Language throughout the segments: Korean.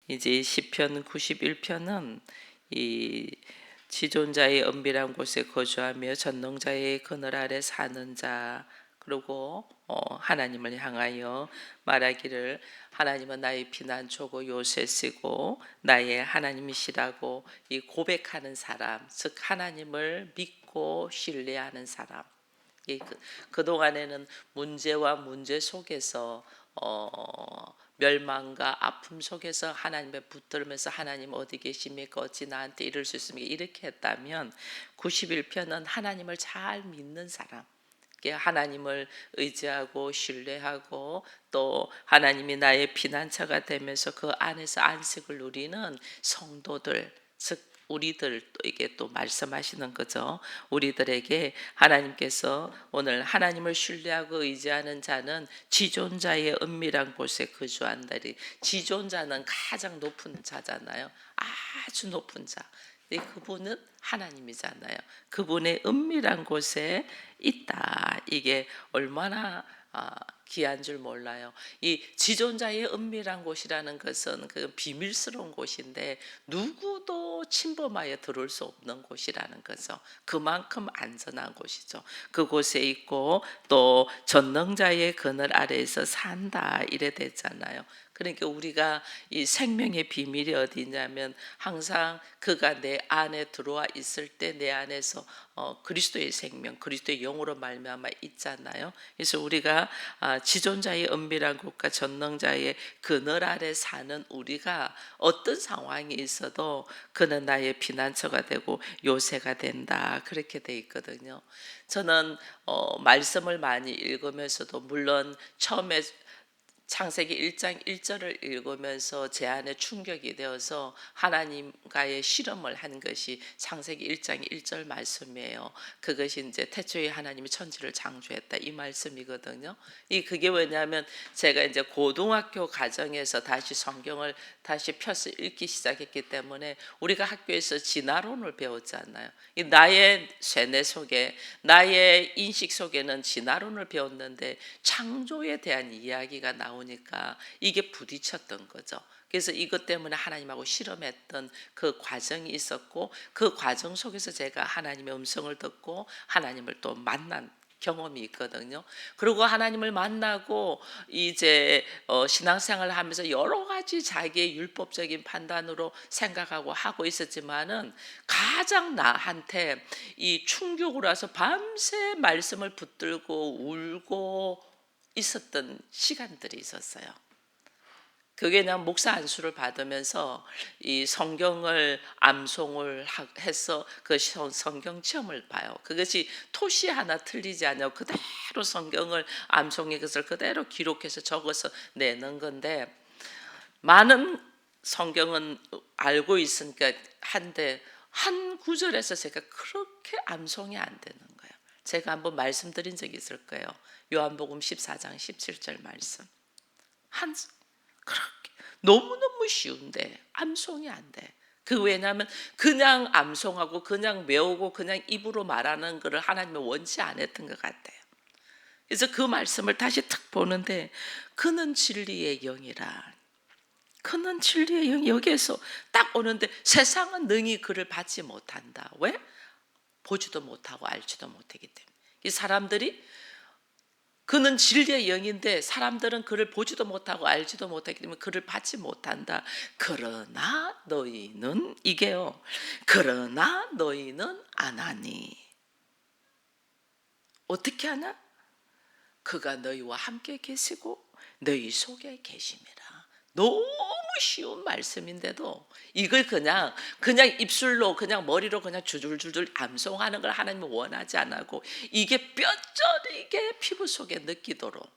이제 시편 91편은 이 지존자의 은밀한 곳에 거주하며 전능자의 그늘 아래 사는 자, 그리고 하나님을 향하여 말하기를 하나님은 나의 피난처고 요새시고 나의 하나님이시라고 이 고백하는 사람, 즉 하나님을 믿고 신뢰하는 사람. 그동안에는 문제와 문제 속에서 멸망과 아픔 속에서 하나님의 붙들면서 하나님 어디 계십니까? 어찌 나한테 이럴 수 있습니까? 이렇게 했다면 91편은 하나님을 잘 믿는 사람, 하나님을 의지하고 신뢰하고 또 하나님이 나의 피난처가 되면서 그 안에서 안식을 누리는 성도들, 즉 우리들에게 또 말씀하시는 거죠. 우리들에게 하나님께서 오늘 하나님을 신뢰하고 의지하는 자는 지존자의 은밀한 곳에 거주한다리. 지존자는 가장 높은 자잖아요. 아주 높은 자. 그분은 하나님이잖아요. 그분의 은밀한 곳에 있다. 이게 얼마나 귀한 줄 몰라요. 이 지존자의 은밀한 곳이라는 것은 그 비밀스러운 곳인데 누구도 침범하여 들어올 수 없는 곳이라는 거죠. 그만큼 안전한 곳이죠. 그곳에 있고 또 전능자의 그늘 아래에서 산다 이래 됐잖아요. 그러니까 우리가 이 생명의 비밀이 어디 있냐면 항상 그가 내 안에 들어와 있을 때 내 안에서 그리스도의 생명, 그리스도의 영으로 말미암아 있잖아요. 그래서 우리가 지존자의 은밀한 곳과 전능자의 그늘 아래 사는 우리가 어떤 상황이 있어도 그는 나의 피난처가 되고 요새가 된다. 그렇게 돼 있거든요. 저는 말씀을 많이 읽으면서도 물론 처음에 창세기 1장 1절을 읽으면서 제 안에 충격이 되어서 하나님과의 실험을 한 것이 창세기 1장 1절 말씀이에요. 그것이 이제 태초에 하나님이 천지를 창조했다 이 말씀이거든요. 그게 왜냐하면 제가 이제 고등학교 과정에서 다시 성경을 다시 펴서 읽기 시작했기 때문에 우리가 학교에서 진화론을 배웠잖아요. 나의 쇠뇌 속에 나의 인식 속에는 진화론을 배웠는데 창조에 대한 이야기가 나오니까 이게 부딪혔던 거죠. 그래서 이것 때문에 하나님하고 실험했던 그 과정이 있었고 그 과정 속에서 제가 하나님의 음성을 듣고 하나님을 또 만난 경험이 있거든요. 그리고 하나님을 만나고 이제 신앙생활을 하면서 여러 가지 자기의 율법적인 판단으로 생각하고 하고 있었지만은 가장 나한테 이 충격으로 와서 밤새 말씀을 붙들고 울고 있었던 시간들이 있었어요. 그게 그냥 목사 안수를 받으면서 이 성경을 암송을 해서 그 성경 체험을 봐요. 그것이 토시 하나 틀리지 않냐고 그대로 성경을 암송의 것을 그대로 기록해서 적어서 내는 건데 많은 성경은 알고 있으니까 한데 한 구절에서 제가 그렇게 암송이 안 되는 거예요. 제가 한번 말씀드린 적이 있을 거예요. 요한복음 14장 17절 말씀. 그렇게 너무너무 쉬운데 암송이 안 돼. 왜냐하면 그냥 암송하고 그냥 외우고 그냥 입으로 말하는 것을 하나님은 원치 않았던 것 같아요. 그래서 그 말씀을 다시 탁 보는데 그는 진리의 영이라. 그는 진리의 영. 여기에서 딱 오는데 세상은 능히 그를 받지 못한다. 왜? 보지도 못하고 알지도 못하기 때문에. 이 사람들이 그는 진리의 영인데 사람들은 그를 보지도 못하고 알지도 못하기 때문에 그를 받지 못한다. 그러나 너희는 이게요. 그러나 너희는 아나니. 어떻게 하나? 그가 너희와 함께 계시고 너희 속에 계심이라. 너무 쉬운 말씀인데도 이걸 그냥 입술로 그냥 머리로 그냥 줄줄줄 암송하는 걸 하나님은 원하지 않고 이게 뼈저리게 피부 속에 느끼도록.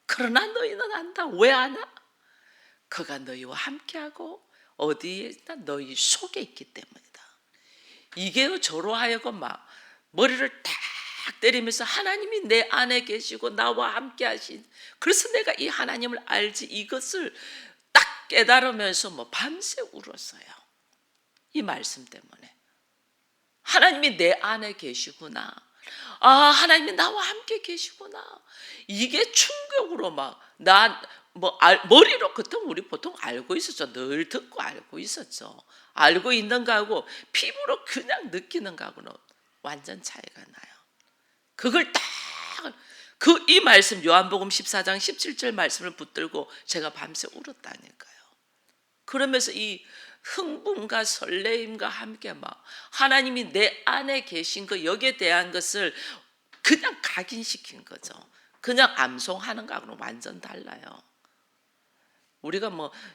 그러나 너희는 안다. 왜 아나? 그가 너희와 함께하고 어디에 있나? 너희 속에 있기 때문이다. 이게 저로 하여금 막 머리를 딱 때리면서 하나님이 내 안에 계시고 나와 함께 하신, 그래서 내가 이 하나님을 알지, 이것을 딱 깨달으면서 뭐 밤새 울었어요. 이 말씀 때문에. 하나님이 내 안에 계시구나. 하나님이 나와 함께 계시구나. 이게 충격으로 막 머리로 그때 우리 보통 알고 있었죠. 늘 듣고 알고 있었죠. 알고 있는 거하고 피부로 그냥 느끼는 거하고는 완전 차이가 나요. 그걸 딱 이 말씀 요한복음 14장 17절 말씀을 붙들고 제가 밤새 울었다니까요. 그러면서 이 흥분과 설레임과 함께 막 하나님이 내 안에 계신 거 여기에 대한 것을 그냥 각인시킨 거죠. 그냥 암송하는 거하고는 완전 달라요. 우리가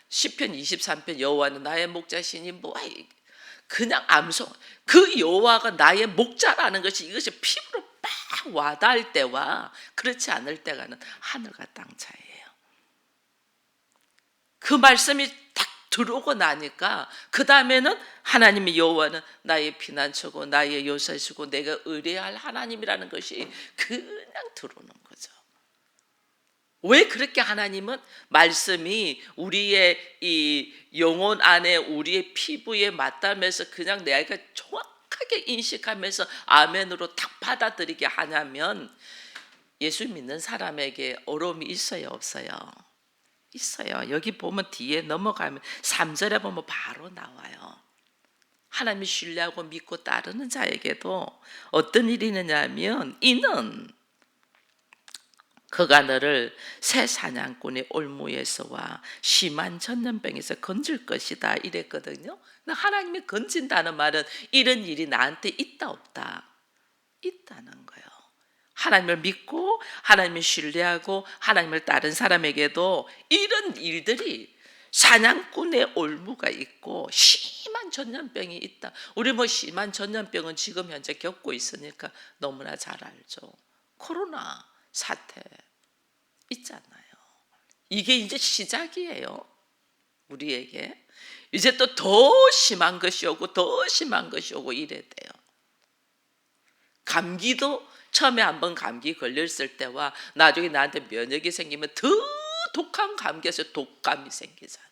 시편 23편 여호와는 나의 목자시니 그냥 암송, 그 여호와가 나의 목자라는 것이 이것이 피부로 막 와닿을 때와 그렇지 않을 때가는 하늘과 땅 차이예요. 그 말씀이 딱 들어오고 나니까 그 다음에는 하나님의 여호와는 나의 피난처고 나의 요새시고 내가 의뢰할 하나님이라는 것이 그냥 들어오는 거죠. 왜 그렇게 하나님은 말씀이 우리의 이 영혼 안에 우리의 피부에 맞닿으면서 그냥 내가 정확하게 인식하면서 아멘으로 딱 받아들이게 하냐면 예수 믿는 사람에게 어려움이 있어요, 없어요? 있어요. 여기 보면 뒤에 넘어가면 3절에 보면 바로 나와요. 하나님을 신뢰하고 믿고 따르는 자에게도 어떤 일이 있느냐면 이는 그가 너를 새 사냥꾼의 올무에서와 심한 전염병에서 건질 것이다 이랬거든요. 하나님이 건진다는 말은 이런 일이 나한테 있다 없다? 있다는 거예요. 하나님을 믿고 하나님을 신뢰하고 하나님을 따른 사람에게도 이런 일들이 사냥꾼의 올무가 있고 심한 전염병이 있다. 우리 심한 전염병은 지금 현재 겪고 있으니까 너무나 잘 알죠. 코로나 사태 있잖아요. 이게 이제 시작이에요. 우리에게 이제 또 더 심한 것이 오고 더 심한 것이 오고 이래 돼요. 감기도 처음에 한번 감기 걸렸을 때와 나중에 나한테 면역이 생기면 더 독한 감기에서 독감이 생기잖아.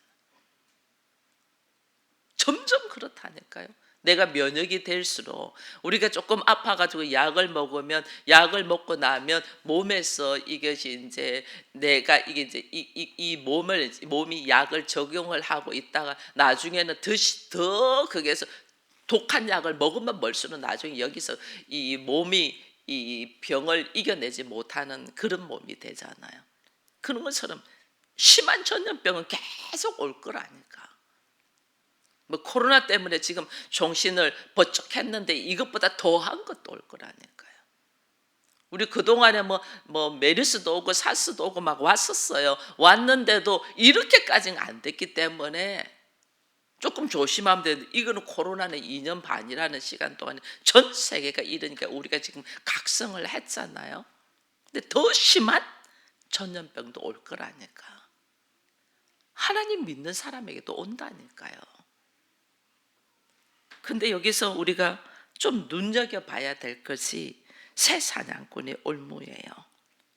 점점 그렇다니까요. 내가 면역이 될수록 우리가 조금 아파가지고 약을 먹으면 약을 먹고 나면 몸에서 이것이 이제 내가 이게 이제 이 몸이 약을 적용을 하고 있다가 나중에는 더 거기에서 독한 약을 먹으면 멀수록 나중에 여기서 이 몸이 이 병을 이겨내지 못하는 그런 몸이 되잖아요. 그런 것처럼 심한 전염병은 계속 올 거라니까. 코로나 때문에 지금 정신을 번쩍했는데 이것보다 더한 것도 올 거라니까요. 우리 그동안에 메르스도 오고 사스도 오고 막 왔었어요. 왔는데도 이렇게까지는 안 됐기 때문에 조금 조심하면 되는데 이거는 코로나는 2년 반이라는 시간 동안에 전 세계가 이러니까 우리가 지금 각성을 했잖아요. 근데 더 심한 전염병도 올 거라니까. 하나님 믿는 사람에게도 온다니까요. 근데 여기서 우리가 좀 눈여겨봐야 될 것이 새 사냥꾼의 올무예요.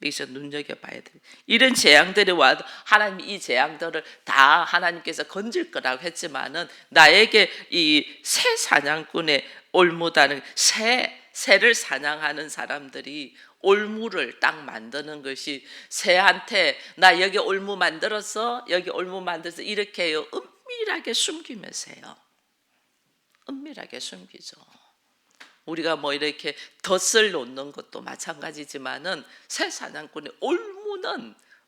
여기서 눈여겨봐야 돼요. 이런 재앙들이 와도 하나님이 이 재앙들을 다 하나님께서 건질 거라고 했지만은 나에게 이 새 사냥꾼의 올무다는 새를 사냥하는 사람들이 올무를 딱 만드는 것이 새한테 나 여기 올무 만들었어, 여기 올무 만들어서 이렇게 해요. 은밀하게 숨기면서 해요. 은밀하게 숨기죠. 우리가 이렇게 덫을 놓는 것도 마찬가지지만은 새 사냥꾼의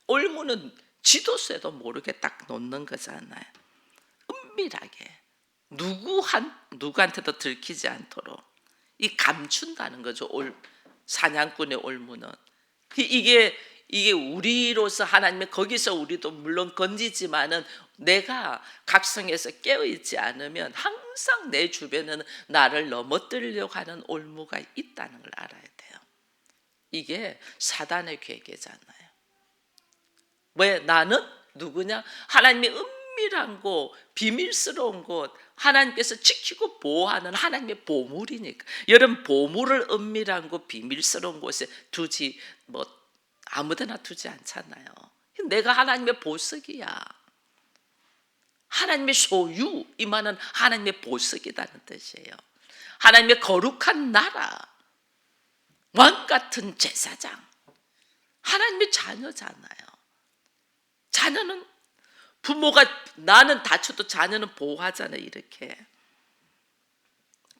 올무는 지도새도 모르게 딱 놓는 거잖아요. 은밀하게 누구한테도 들키지 않도록 이 감춘다는 거죠. 사냥꾼의 올무는 이게 우리로서 하나님의 거기서 우리도 물론 건지지만은 내가 각성해서 깨어있지 않으면 항상 내 주변에는 나를 넘어뜨리려고 하는 올무가 있다는 걸 알아야 돼요. 이게 사단의 계계잖아요. 왜 나는 누구냐? 하나님의 은밀한 곳, 비밀스러운 곳, 하나님께서 지키고 보호하는 하나님의 보물이니까. 여러분 보물을 은밀한 곳, 비밀스러운 곳에 두지 아무데나 두지 않잖아요. 내가 하나님의 보석이야. 하나님의 소유, 이 말은 하나님의 보석이라는 뜻이에요. 하나님의 거룩한 나라, 왕 같은 제사장, 하나님의 자녀잖아요. 자녀는 부모가 나는 다쳐도 자녀는 보호하잖아요. 이렇게.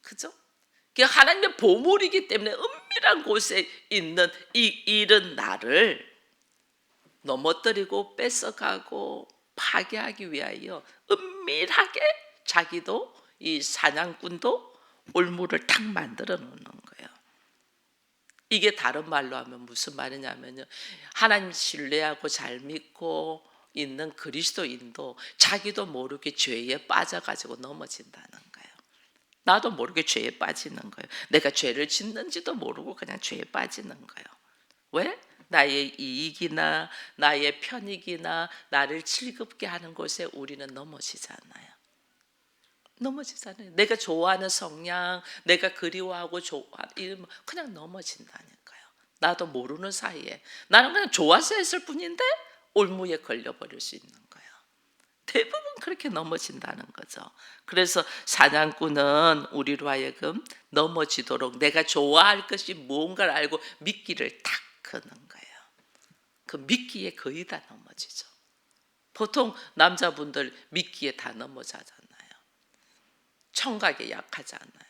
그죠? 그게 하나님의 보물이기 때문에 은밀한 곳에 있는 이런 나를 넘어뜨리고 뺏어가고 파괴하기 위하여 은밀하게 자기도 이 사냥꾼도 올무를 탁 만들어 놓는 거예요. 이게 다른 말로 하면 무슨 말이냐면요, 하나님 신뢰하고 잘 믿고 있는 그리스도인도 자기도 모르게 죄에 빠져가지고 넘어진다는 거예요. 나도 모르게 죄에 빠지는 거예요. 내가 죄를 짓는지도 모르고 그냥 죄에 빠지는 거예요. 왜? 나의 이익이나 나의 편익이나 나를 즐겁게 하는 곳에 우리는 넘어지잖아요. 내가 좋아하는 성향, 내가 그리워하고 이러면 그냥 넘어진다니까요. 나도 모르는 사이에 나는 그냥 좋아서 했을 뿐인데 올무에 걸려버릴 수 있는 거예요. 대부분 그렇게 넘어진다는 거죠. 그래서 사냥꾼은 우리로 하여금 넘어지도록 내가 좋아할 것이 무언가를 알고 미끼를 탁 거는 거예요. 그 미끼에 거의 다 넘어지죠. 보통 남자분들 미끼에 다 넘어지잖아요. 청각에 약하지 않아요.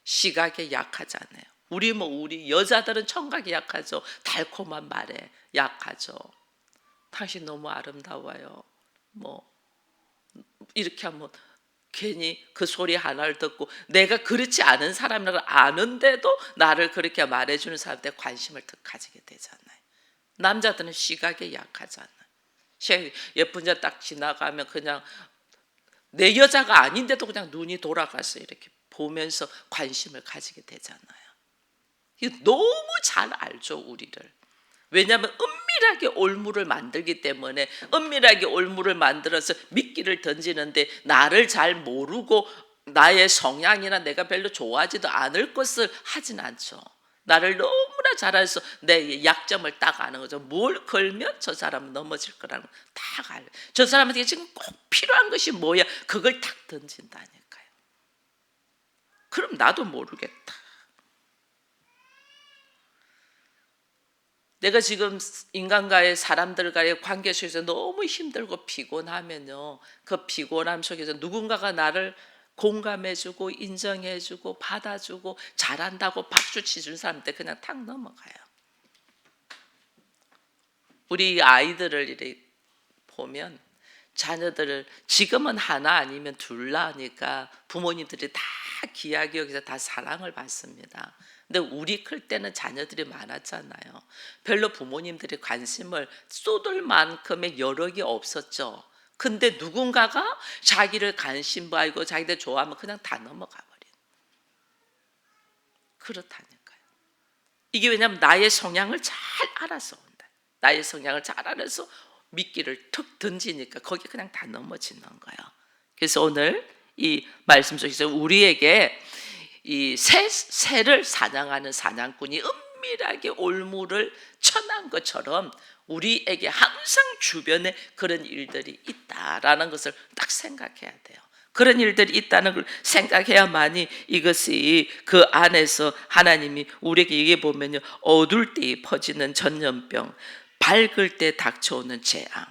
시각에 약하지 않아요. 우리 여자들은 청각이 약하죠. 달콤한 말에 약하죠. 당신 너무 아름다워요. 이렇게 하면 괜히 그 소리 하나를 듣고 내가 그렇지 않은 사람이라고 아는데도 나를 그렇게 말해주는 사람한테 관심을 더 가지게 되잖아요. 남자들은 시각에 약하잖아요. 예쁜 자 딱 지나가면 그냥 내 여자가 아닌데도 그냥 눈이 돌아가서 이렇게 보면서 관심을 가지게 되잖아요. 이거 너무 잘 알죠, 우리를. 왜냐하면 은밀하게 올무를 만들기 때문에 은밀하게 올무를 만들어서 미끼를 던지는데 나를 잘 모르고 나의 성향이나 내가 별로 좋아하지도 않을 것을 하진 않죠. 나를 너무나 잘 알아서 내 약점을 딱 아는 거죠. 뭘 걸면 저 사람은 넘어질 거라는 걸 딱 알아요. 저 사람한테 지금 꼭 필요한 것이 뭐야, 그걸 딱 던진다니까요. 그럼 나도 모르겠다. 내가 지금 인간과의 사람들과의 관계 속에서 너무 힘들고 피곤하면요, 그 피곤함 속에서 누군가가 나를 공감해주고 인정해주고 받아주고 잘한다고 박수 치준 사람한테 그냥 탁 넘어가요. 우리 아이들을 이렇게 보면 자녀들을 지금은 하나 아니면 둘 낳으니까 부모님들이 다 귀하게 여기서 다 사랑을 받습니다. 근데 우리 클 때는 자녀들이 많았잖아요. 별로 부모님들이 관심을 쏟을 만큼의 여력이 없었죠. 근데 누군가가 자기를 관심 받고 자기들 좋아하면 그냥 다 넘어가 버린. 그렇다니까요. 이게 왜냐하면 나의 성향을 잘 알아서 온다. 나의 성향을 잘 알아서 미끼를 툭 던지니까 거기 그냥 다 넘어지는 거예요. 그래서 오늘 이 말씀 속에서 우리에게 이 새를 사냥하는 사냥꾼이 은밀하게 올무를 쳐난 것처럼 우리에게 항상 주변에 그런 일들이 있다라는 것을 딱 생각해야 돼요. 그런 일들이 있다는 걸 생각해야만이 이것이 그 안에서 하나님이 우리에게 얘기해 보면요, 어두울 때 퍼지는 전염병, 밝을 때 닥쳐오는 재앙.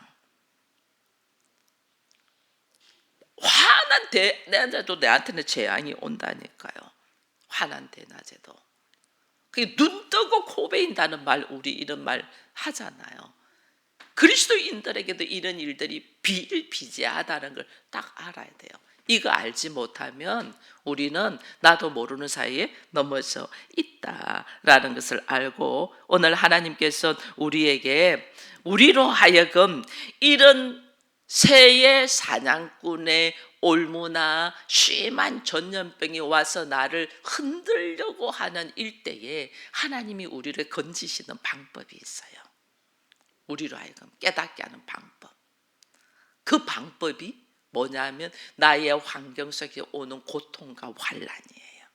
환한 대낮에도 내한테는 재앙이 온다니까요. 환한 대낮에도. 그게 눈 뜨고 코베인다는 말, 우리 이런 말 하잖아요. 그리스도인들에게도 이런 일들이 비일비재하다는 걸 딱 알아야 돼요. 이거 알지 못하면 우리는 나도 모르는 사이에 넘어져 있다라는 것을 알고, 오늘 하나님께서 우리로 하여금 이런 새의 사냥꾼의 올무나 심한 전염병이 와서 나를 흔들려고 하는 일대에 하나님이 우리를 건지시는 방법이 있어요. 우리로 하여금 깨닫게 하는 방법. 그 방법이 뭐냐면 나의 환경 속에 오는 고통과 환난이에요.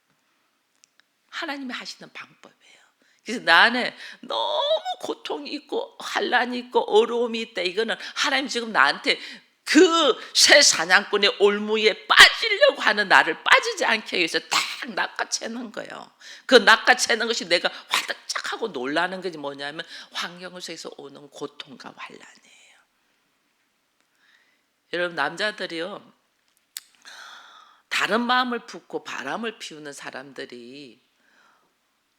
하나님이 하시는 방법이에요. 그래서 나 안에 너무 고통이 있고 환난이 있고 어려움이 있다. 이거는 하나님 지금 나한테 그 새 사냥꾼의 올무에 빠지려고 하는 나를 빠지지 않게 위해서 딱 낚아채는 거예요. 그 낚아채는 것이 내가 화들짝하고 놀라는 것이 뭐냐면 환경 속에서 오는 고통과 환난이에요. 여러분 남자들이요, 다른 마음을 품고 바람을 피우는 사람들이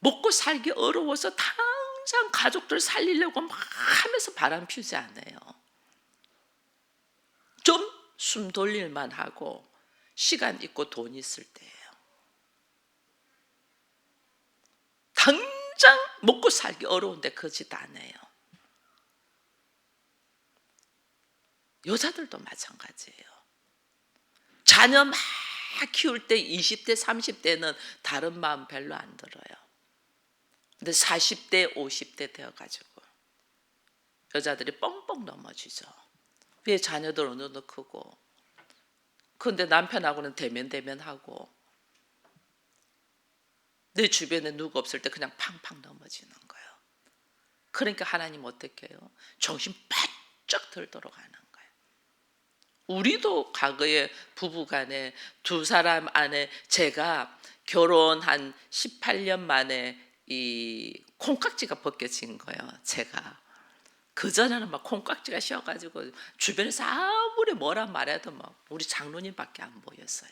먹고 살기 어려워서 당장 가족들 살리려고 막 하면서 바람 피우지 않아요. 좀 숨 돌릴만 하고 시간 있고 돈 있을 때예요. 당장 먹고 살기 어려운데 그 짓 안 해요. 여자들도 마찬가지예요. 자녀 막 키울 때 20대 30대는 다른 마음 별로 안 들어요. 근데 40대 50대 되어가지고 여자들이 뻥뻥 넘어지죠. 왜? 자녀들 어느 정도 크고, 근데 남편하고는 대면하고 내 주변에 누구 없을 때 그냥 팡팡 넘어지는 거예요. 그러니까 하나님 어떻게 해요? 정신 바짝 들도록 하는 거예요. 우리도 과거에 부부간에 두 사람 안에, 제가 결혼한 18년 만에 이 콩깍지가 벗겨진 거예요. 제가 그전에는 막 콩깍지가 씌어가지고 주변에서 아무리 뭐라 말해도 막 우리 장로님밖에 안 보였어요.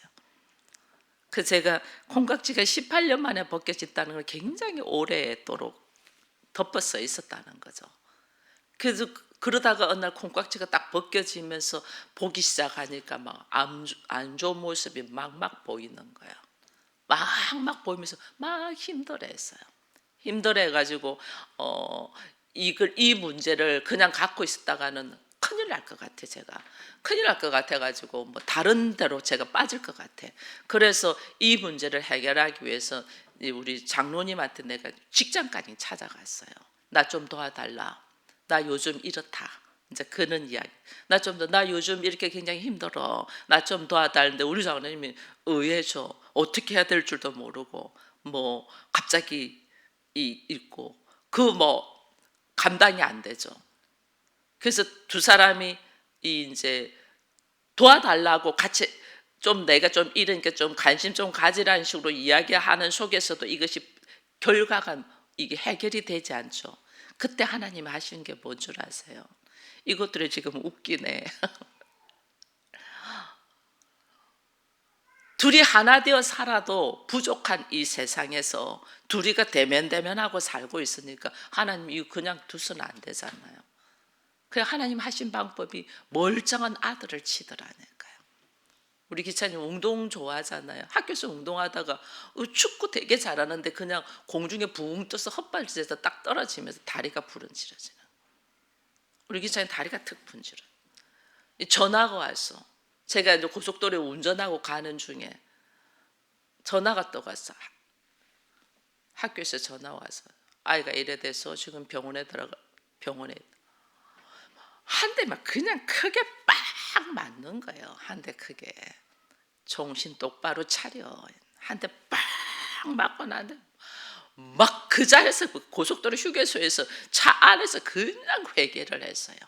그 제가 콩깍지가 18년 만에 벗겨졌다는 걸 굉장히 오래도록 덮어서 있었다는 거죠. 그래서 그러다가 어느 날 콩깍지가 딱 벗겨지면서 보기 시작하니까 막 안 좋은 모습이 막 보이는 거예요. 막 보이면서 막 힘들어했어요. 힘들어해가지고 이 문제를 그냥 갖고 있었다가는 큰일 날 것 같아. 제가 큰일 날 것 같아가지고 뭐 다른 데로 제가 빠질 것 같아. 그래서 이 문제를 해결하기 위해서 우리 장로님한테 내가 직장까지 찾아갔어요. 나 좀 도와달라. 나 요즘 이렇다. 이제 그런 이야기. 나 요즘 이렇게 굉장히 힘들어. 나 좀 도와달는데 우리 장로님이 의외죠. 어떻게 해야 될 줄도 모르고 뭐 갑자기 있고 그 뭐 감당이 안 되죠. 그래서 두 사람이 이제 도와달라고 같이 좀 내가 좀 이러니까 좀 관심 좀 가지라는 식으로 이야기하는 속에서도 이것이 결과가 이게 해결이 되지 않죠. 그때 하나님이 하시는 게 뭔 줄 아세요? 이것들이 지금 웃기네. 둘이 하나 되어 살아도 부족한 이 세상에서 둘이가 대면하고 살고 있으니까 하나님 이거 그냥 두서는 안 되잖아요. 그래 하나님 하신 방법이 멀쩡한 아들을 치더라니까요. 우리 기차님 운동 좋아하잖아요. 학교에서 운동하다가 축구 되게 잘하는데 그냥 공중에 붕 떠서 헛발질해서 딱 떨어지면서 다리가 부러지러지는. 우리 기차님 다리가 특 분지러. 전화가 왔어. 제가 이제 고속도로에 운전하고 가는 중에 전화가 또 왔어. 학교에서 전화 와서 아이가 이래 돼서 지금 병원에 한 대만 그냥 크게 빡 맞는 거예요. 한 대 크게. 정신 똑바로 차려. 한 대 빡 맞고 나는데 막 그 자리에서 고속도로 휴게소에서 차 안에서 그냥 회개를 했어요.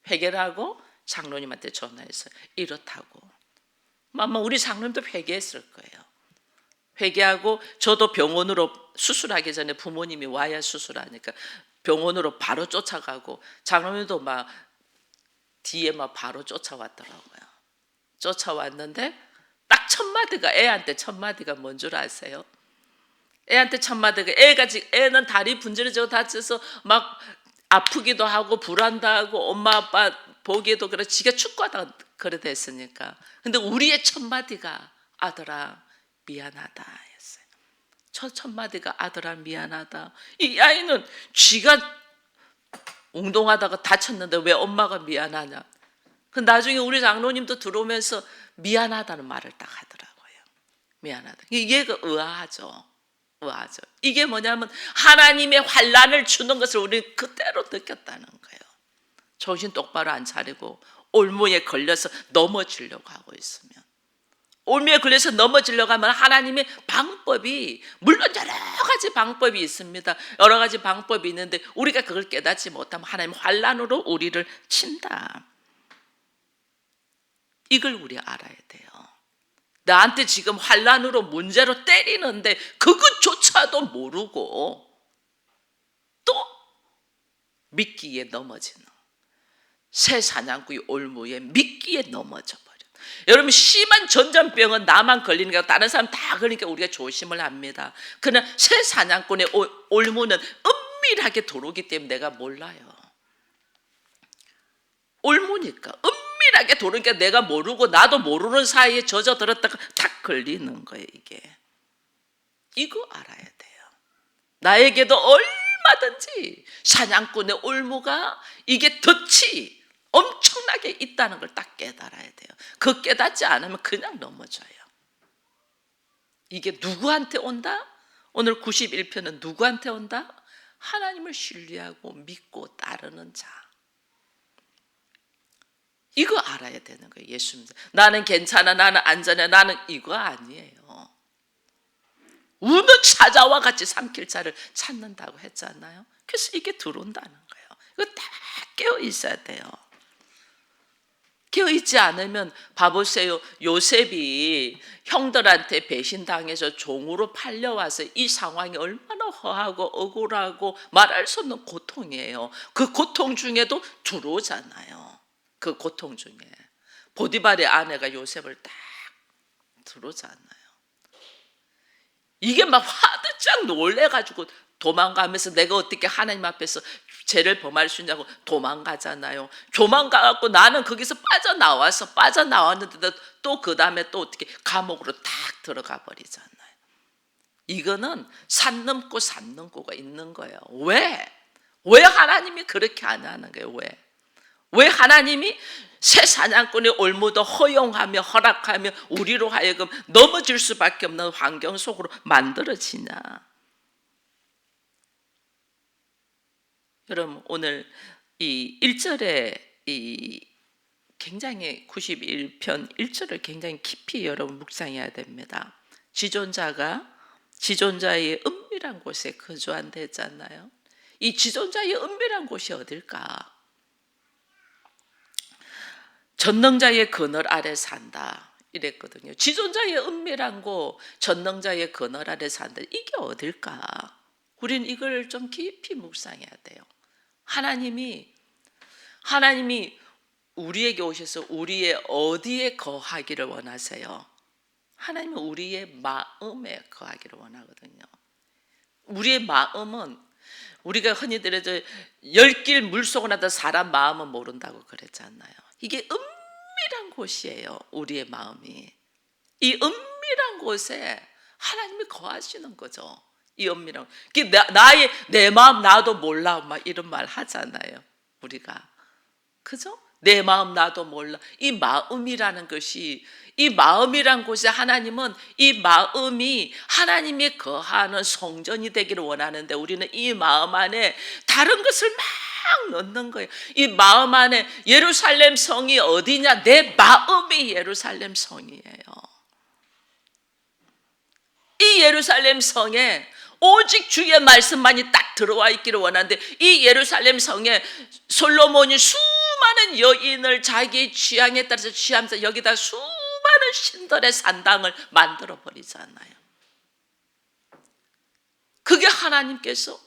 회개를 하고 장로님한테 전화해서 이렇다고. 아마 우리 장로님도 회개했을 거예요. 회개하고 저도 병원으로 수술하기 전에 부모님이 와야 수술하니까 병원으로 바로 쫓아가고 장로님도 막 뒤에 막 바로 쫓아왔더라고요. 쫓아왔는데 딱 첫 마디가 애한테 첫 마디가 뭔 줄 아세요? 애한테 첫 마디가 애는 다리 분질러지고 다쳐서 막 아프기도 하고 불안도 하고 엄마 아빠 보기에도 그래 지가 축구하다가 그래 됐으니까. 근데 우리의 첫 마디가 아들아 미안하다 했어요. 첫 마디가 아들아 미안하다. 이 아이는 쥐가 운동하다가 다쳤는데 왜 엄마가 미안하냐. 그 나중에 우리 장로님도 들어오면서 미안하다는 말을 딱 하더라고요. 미안하다. 이게 의아하죠. 의아하죠. 이게 뭐냐면 하나님의 환난을 주는 것을 우리 그대로 느꼈다는 거예요. 정신 똑바로 안 차리고 올무에 걸려서 넘어지려고 하고 있으면, 올무에 걸려서 넘어지려고 하면 하나님의 방법이, 물론 여러 가지 방법이 있습니다. 여러 가지 방법이 있는데 우리가 그걸 깨닫지 못하면 하나님 환난으로 우리를 친다. 이걸 우리 알아야 돼요. 나한테 지금 환난으로 문제로 때리는데 그것조차도 모르고 또 믿기에 넘어지는. 새 사냥꾼이 올무에 미끼에 넘어져 버려. 여러분, 심한 전염병은 나만 걸리니까 다른 사람 다 걸리니까 우리가 조심을 합니다. 그러나 새 사냥꾼의 올무는 은밀하게 들어오기 때문에 내가 몰라요. 올무니까 은밀하게 들어오니까 내가 모르고 나도 모르는 사이에 젖어들었다가 탁 걸리는 거예요. 이거 알아야 돼요. 나에게도 얼마든지 사냥꾼의 올무가 이게 덫이 엄청나게 있다는 걸 딱 깨달아야 돼요. 그 깨닫지 않으면 그냥 넘어져요. 이게 누구한테 온다? 오늘 91편은 누구한테 온다? 하나님을 신뢰하고 믿고 따르는 자. 이거 알아야 되는 거예요. 예수 믿는. 나는 괜찮아, 나는 안전해, 나는 이거 아니에요. 우는 찾아와 같이 삼킬 자를 찾는다고 했잖아요. 그래서 이게 들어온다는 거예요. 이거 다 깨어 있어야 돼요. 깨어 있지 않으면 봐보세요. 요셉이 형들한테 배신당해서 종으로 팔려와서 이 상황이 얼마나 허하고 억울하고 말할 수 없는 고통이에요. 그 고통 중에도 들어오잖아요. 그 고통 중에 보디발의 아내가 요셉을 딱 들어오잖아요. 이게 막 화들짝 놀래가지고 도망가면서 내가 어떻게 하나님 앞에서 죄를 범할 수 있냐고 도망가잖아요. 도망가갖고 나는 거기서 빠져나왔는데도 또 그 다음에 또 어떻게 감옥으로 탁 들어가 버리잖아요. 이거는 산 넘고 산 넘고가 있는 거예요. 왜 하나님이 그렇게 안 하는 거예요? 왜 하나님이 새 사냥꾼의 올무도 허용하며 허락하며 우리로 하여금 넘어질 수밖에 없는 환경 속으로 만들어지냐? 여러분, 오늘 이 1절에 이 굉장히 91편 1절을 굉장히 깊이 여러분 묵상해야 됩니다. 지존자의 은밀한 곳에 거주한다 했잖아요. 이 지존자의 은밀한 곳이 어딜까? 전능자의 그늘 아래 산다 이랬거든요. 지존자의 은밀한 곳, 전능자의 그늘 아래 산다. 이게 어딜까? 우리는 이걸 좀 깊이 묵상해야 돼요. 하나님이 우리에게 오셔서 우리의 어디에 거하기를 원하세요? 하나님은 우리의 마음에 거하기를 원하거든요. 우리의 마음은 우리가 흔히들 10길 물속을 하다 사람 마음은 모른다고 그랬잖아요. 이게 은밀한 곳이에요. 우리의 마음이. 이 은밀한 곳에 하나님이 거하시는 거죠. 이 은밀한 내 마음 나도 몰라 막 이런 말 하잖아요. 우리가. 그죠? 내 마음 나도 몰라. 이 마음이라는 곳에 하나님은 이 마음이 하나님이 거하는 성전이 되기를 원하는데 우리는 이 마음 안에 다른 것을 막 넣는 거예요. 이 마음 안에 예루살렘 성이 어디냐? 내 마음이 예루살렘 성이에요. 이 예루살렘 성에 오직 주의 말씀만이 딱 들어와 있기를 원하는데 이 예루살렘 성에 솔로몬이 수많은 여인을 자기 취향에 따라서 취하면서 여기다 수많은 신들의 산당을 만들어 버리잖아요. 그게 하나님께서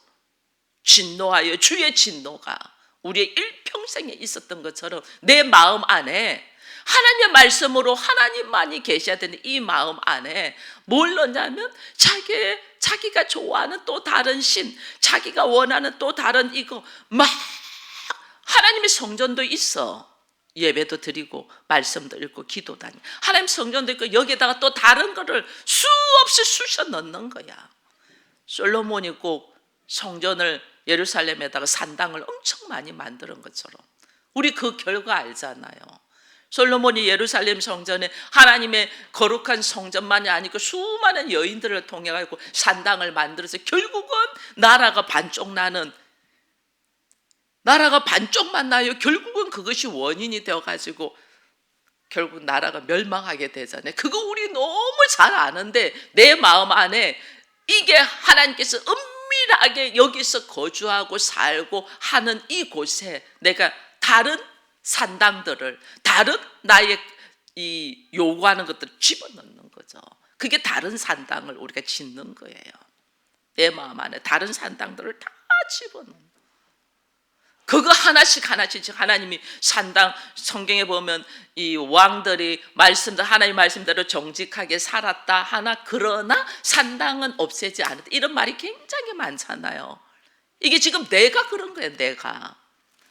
진노하여 주의 진노가 우리의 일평생에 있었던 것처럼 내 마음 안에 하나님의 말씀으로 하나님만이 계셔야 되는 이 마음 안에 뭘 넣냐면 자기가 좋아하는 또 다른 신, 자기가 원하는 또 다른 이거 막 하나님의 성전도 있어. 예배도 드리고 말씀도 읽고 기도도 하니 하나님 성전도 있고 여기에다가 또 다른 거를 수없이 쑤셔 넣는 거야. 솔로몬이 꼭 성전을 예루살렘에다가 산당을 엄청 많이 만드는 것처럼 우리 그 결과 알잖아요. 솔로몬이 예루살렘 성전에 하나님의 거룩한 성전만이 아니고 수많은 여인들을 통해 가지고 산당을 만들어서 결국은 나라가 반쪽만 나요. 결국은 그것이 원인이 되어 가지고 결국 나라가 멸망하게 되잖아요. 그거 우리 너무 잘 아는데 내 마음 안에 이게 하나님께서 은밀하게 여기서 거주하고 살고 하는 이곳에 내가 다른 산당들을 다른 나의 이 요구하는 것들을 집어넣는 거죠. 그게 다른 산당을 우리가 짓는 거예요. 내 마음 안에 다른 산당들을 다 집어넣는. 그거 하나씩 하나님이 산당, 성경에 보면 이 왕들이 하나님 말씀대로 정직하게 살았다 하나, 그러나 산당은 없애지 않았다, 이런 말이 굉장히 많잖아요. 이게 지금 내가 그런 거예요. 내가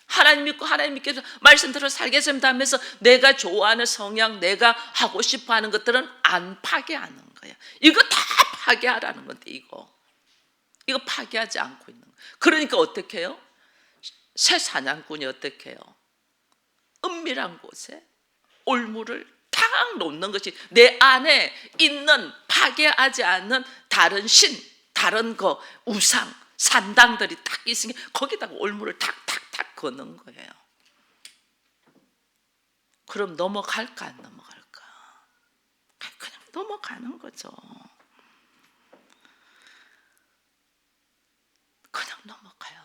하나님 믿고 하나님 믿게 말씀대로 살겠습니다 하면서 내가 좋아하는 성향, 내가 하고 싶어 하는 것들은 안 파괴하는 거예요. 이거 다 파괴하라는 건데, 이거 파괴하지 않고 있는 거예요. 그러니까 어떻게 해요? 새 사냥꾼이 어떻게 해요? 은밀한 곳에 올무를 탁 놓는 것이, 내 안에 있는 파괴하지 않는 다른 신, 다른 거, 우상, 산당들이 딱 있으니 거기다가 올무를 탁탁탁 거는 거예요. 그럼 넘어갈까 안 넘어갈까? 그냥 넘어가는 거죠. 그냥 넘어가요.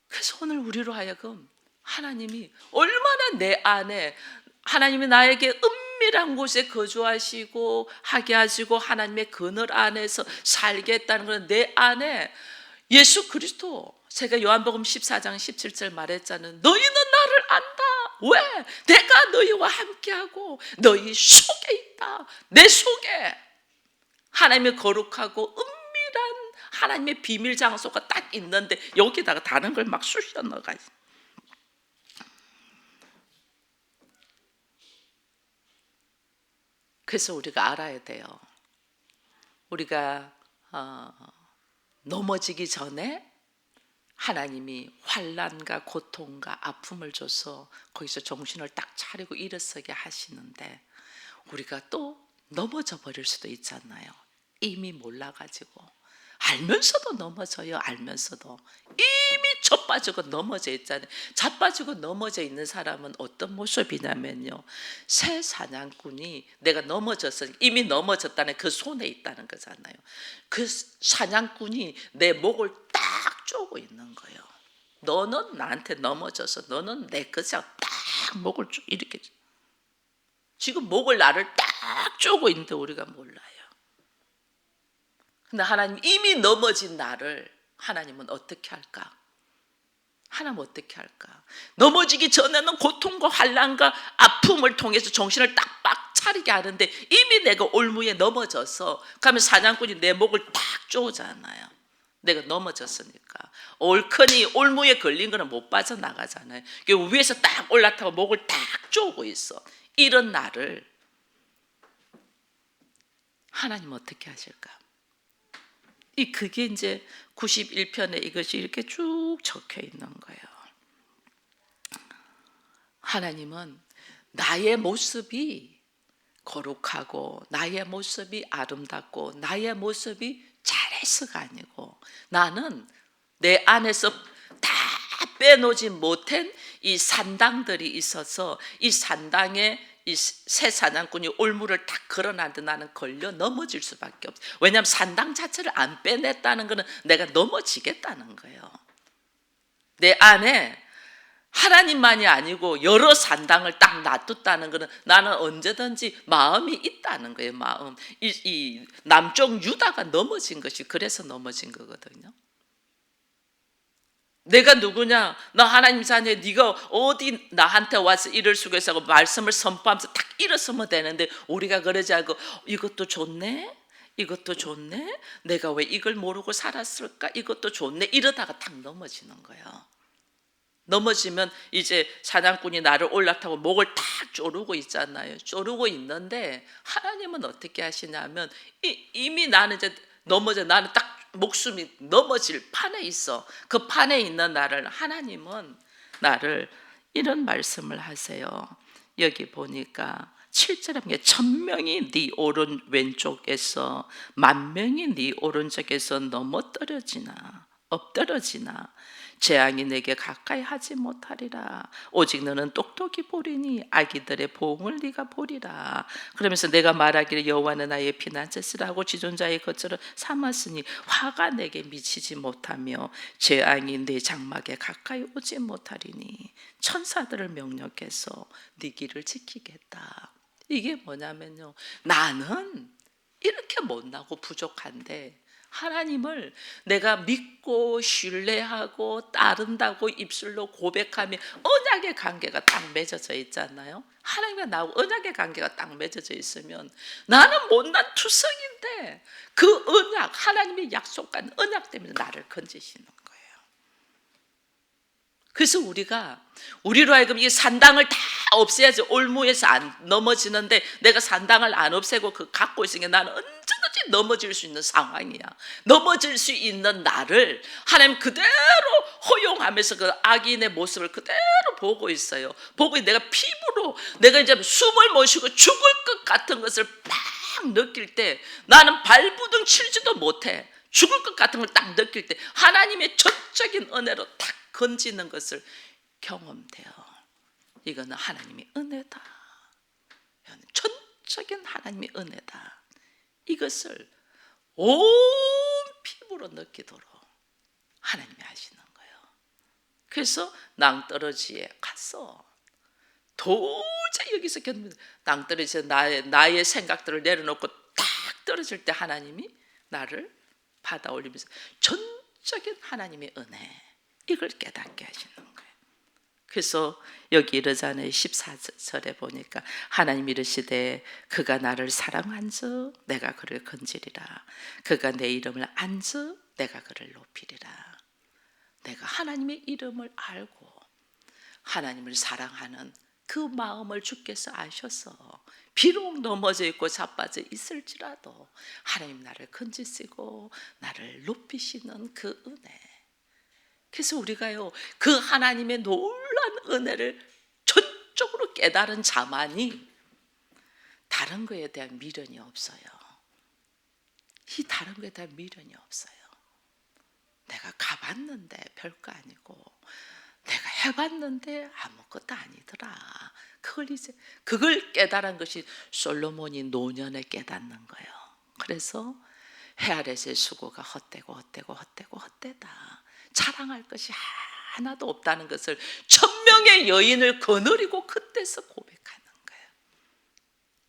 그래서 오늘 우리로 하여금 하나님이 얼마나 내 안에, 하나님이 나에게 은밀한 곳에 거주하시고 하게 하시고 하나님의 그늘 안에서 살겠다는 건, 내 안에 예수 그리스도, 제가 요한복음 14장 17절 말했잖아요. 너희는 나를 안다. 왜? 내가 너희와 함께하고 너희 속에 있다. 내 속에 하나님의 거룩하고 은밀한 하나님의 비밀 장소가 딱 있는데 여기다가 다른 걸 막 쑤셔 넣어가지. 그래서 우리가 알아야 돼요. 우리가 넘어지기 전에 하나님이 환난과 고통과 아픔을 줘서 거기서 정신을 딱 차리고 일어서게 하시는데, 우리가 또 넘어져 버릴 수도 있잖아요. 이미 몰라가지고. 알면서도 넘어져요. 알면서도 이미 젖빠지고 넘어져 있잖아요. 자빠지고 넘어져 있는 사람은 어떤 모습이냐면요, 새 사냥꾼이 내가 넘어져서 이미 넘어졌다는 그 손에 있다는 거잖아요. 그 사냥꾼이 내 목을 딱 쪼고 있는 거예요. 너는 나한테 넘어져서 너는 내 것이야. 딱 목을 쭉 이렇게, 지금 목을 나를 딱 쪼고 있는데 우리가 몰라요. 근데 하나님, 이미 넘어진 나를 하나님은 어떻게 할까? 하나님 어떻게 할까? 넘어지기 전에는 고통과 환난과 아픔을 통해서 정신을 딱딱 차리게 하는데, 이미 내가 올무에 넘어져서 그러면 사냥꾼이 내 목을 딱 쪼잖아요. 내가 넘어졌으니까. 올커니 올무에 걸린 거는 못 빠져나가잖아요. 위에서 딱 올라타고 목을 딱 쪼고 있어. 이런 나를 하나님 어떻게 하실까? 그게 이제 91편에 이것이 이렇게 쭉 적혀 있는 거예요. 하나님은 나의 모습이 거룩하고 나의 모습이 아름답고 나의 모습이 잘해서가 아니고, 나는 내 안에서 다 빼놓지 못한 이 산당들이 있어서, 이 산당에 이 새 사냥꾼이 올무를 딱 걸어놨는데 나는 걸려 넘어질 수밖에 없어. 왜냐하면 산당 자체를 안 빼냈다는 것은 내가 넘어지겠다는 거예요. 내 안에 하나님만이 아니고 여러 산당을 딱 놔뒀다는 것은 나는 언제든지 마음이 있다는 거예요. 마음. 이 남쪽 유다가 넘어진 것이 그래서 넘어진 거거든요. 내가 누구냐? 너 하나님 자녀, 네가 어디 나한테 와서 이럴 수가 있어 하고 말씀을 선포하면서 딱 일어서면 되는데, 우리가 그러지 않고 이것도 좋네? 이것도 좋네? 내가 왜 이걸 모르고 살았을까? 이것도 좋네? 이러다가 딱 넘어지는 거예요. 넘어지면 이제 사냥꾼이 나를 올라타고 목을 탁 조르고 있잖아요. 조르고 있는데 하나님은 어떻게 하시냐면, 이미 나는 이제 넘어져, 나는 딱 목숨이 넘어질 판에 있어. 그 판에 있는 나를, 하나님은 나를 이런 말씀을 하세요. 여기 보니까 7절에 1000명이 네 오른 왼쪽에서 10,000명이 네 오른쪽에서 넘어떨어지나 엎드러지나 재앙이 내게 가까이 하지 못하리라. 오직 너는 똑똑히 보리니 아기들의 보응을 네가 보리라. 그러면서 내가 말하기를 여호와는 나의 피난처시라고 지존자의 것처럼 삼았으니 화가 내게 미치지 못하며 재앙이 내 장막에 가까이 오지 못하리니 천사들을 명령해서 네 길을 지키겠다. 이게 뭐냐면요, 나는 이렇게 못나고 부족한데 하나님을 내가 믿고 신뢰하고 따른다고 입술로 고백하면 언약의 관계가 딱 맺어져 있지 않나요? 하나님과 나하고 언약의 관계가 딱 맺어져 있으면 나는 못난 투성인데 그 언약, 하나님의 약속한 언약 때문에 나를 건지시는 거예요. 그래서 우리로 하여금 이 산당을 다 없애야지 올무에서 안 넘어지는데, 내가 산당을 안 없애고 그 갖고 있으니까 나는 언제든지 넘어질 수 있는 상황이야. 넘어질 수 있는 나를 하나님 그대로 허용하면서 그 악인의 모습을 그대로 보고 있어요. 보고 내가 피부로 내가 이제 숨을 못 쉬고 죽을 것 같은 것을 팍 느낄 때, 나는 발부둥 치지도 못해. 죽을 것 같은 걸 딱 느낄 때 하나님의 전적인 은혜로 탁 건지는 것을 경험돼요. 이거는 하나님의 은혜다. 전적인 하나님의 은혜다. 이것을 온 피부로 느끼도록 하나님이 하시는 거예요. 그래서 낭떠러지에 가서 도저히 여기서 낭떠러지에 나의 생각들을 내려놓고 딱 떨어질 때 하나님이 나를 받아 올리면서 전적인 하나님의 은혜, 이걸 깨닫게 하시는 거예요. 그래서 여기 이러잖아요. 14절에 보니까 하나님이 이르시되 그가 나를 사랑한즉 내가 그를 건지리라. 그가 내 이름을 안즉 내가 그를 높이리라. 내가 하나님의 이름을 알고 하나님을 사랑하는 그 마음을 주께서 아셔서 비록 넘어져 있고 자빠져 있을지라도 하나님 나를 건지시고 나를 높이시는 그 은혜. 그래서 우리가요, 그 하나님의 놀라운 은혜를 전적으로 깨달은 자만이 다른 거에 대한 미련이 없어요. 이 다른 거에 대한 미련이 없어요. 내가 가봤는데 별거 아니고, 내가 해봤는데 아무것도 아니더라. 그걸 깨달은 것이 솔로몬이 노년에 깨닫는 거예요. 그래서 해 아래서의 수고가 헛되다. 자랑할 것이 하나도 없다는 것을 1000명의 여인을 거느리고 그때서 고백하는 거예요.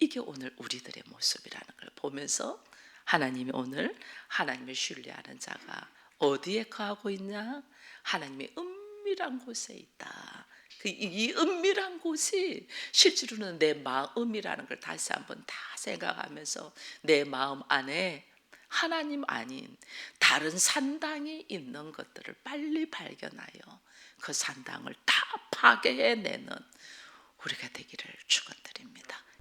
이게 오늘 우리들의 모습이라는 걸 보면서 하나님이 오늘 하나님을 신뢰하는 자가 어디에 거하고 있냐? 하나님의 은밀한 곳에 있다. 이 은밀한 곳이 실제로는 내 마음이라는 걸 다시 한번 다 생각하면서 내 마음 안에 하나님 아닌 다른 산당이 있는 것들을 빨리 발견하여 그 산당을 다 파괴해내는 우리가 되기를 축원드립니다.